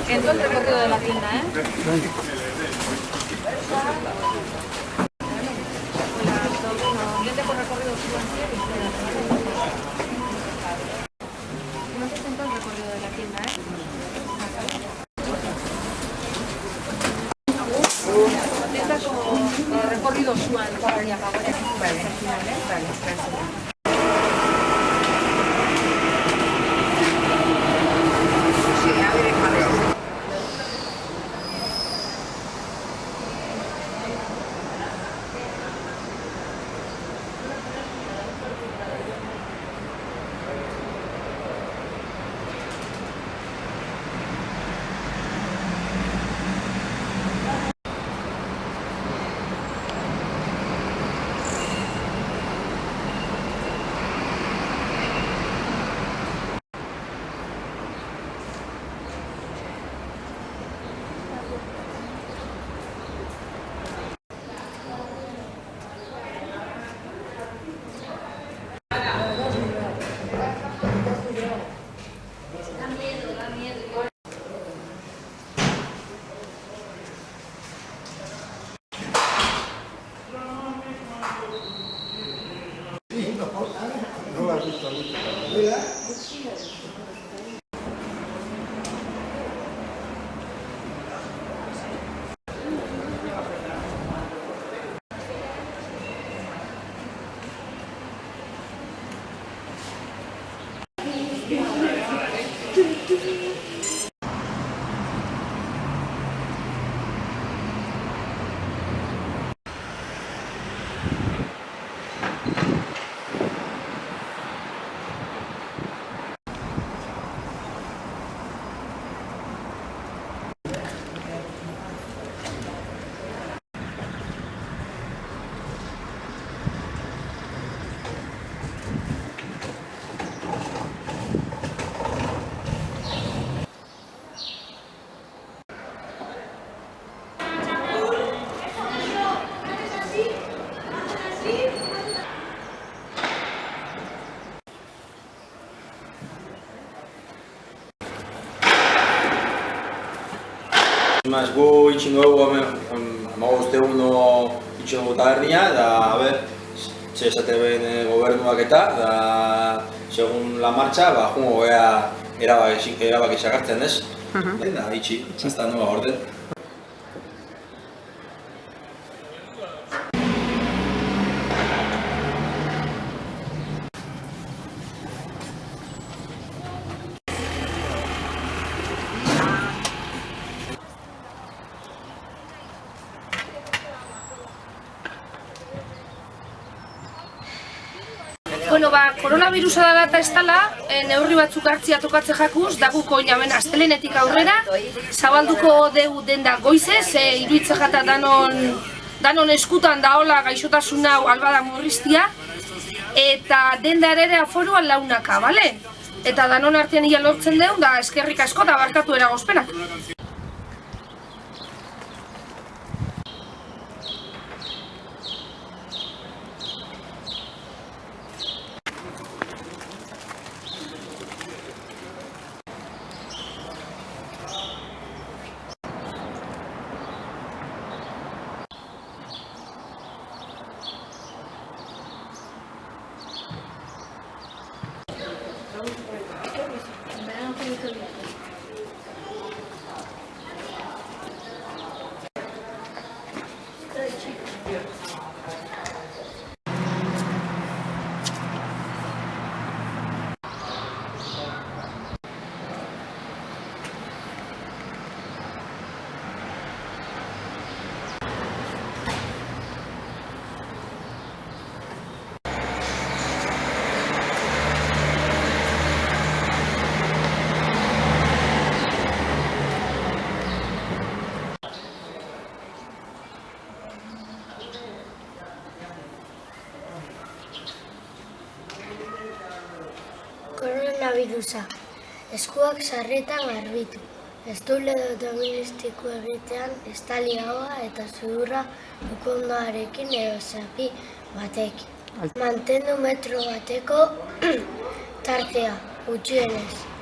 En todo el recorrido de la tienda, ¿eh? Vete por recorrido no sé en todo el recorrido de la tienda, ¿eh? Tienda como recorrido suan para allá, para allá. Vale, gracias. Mas gu itxingo dugu amagoste eguno itxingo tabernia, da, a ber, ze esate ben gobernuak eta, da, segun la marcha, ba, jungo gea erabaki sakartzen, ez? Da, itxi, hasta nueva orden. Bueno, koronavirusa dela eta ez dela, neurri batzuk hartzia tokatze jakuz, daguko inamen astelenetik aurrera, zabalduko deu denda goizez, iruitze jata danon eskutan da hola gaixotasun hau albada murriztia, eta denda ere aforuan launaka, bale? Eta danon artean ia lortzen deu, da eskerrik asko da barkatu eragozpenak. Koronavirusa. Eskuak sarritan garbitu. Estule doministiko egitean estali ahoa eta sudurra ukondoarekin edo zapi batekin. Mantendu metro bateko tartea, gutxienez.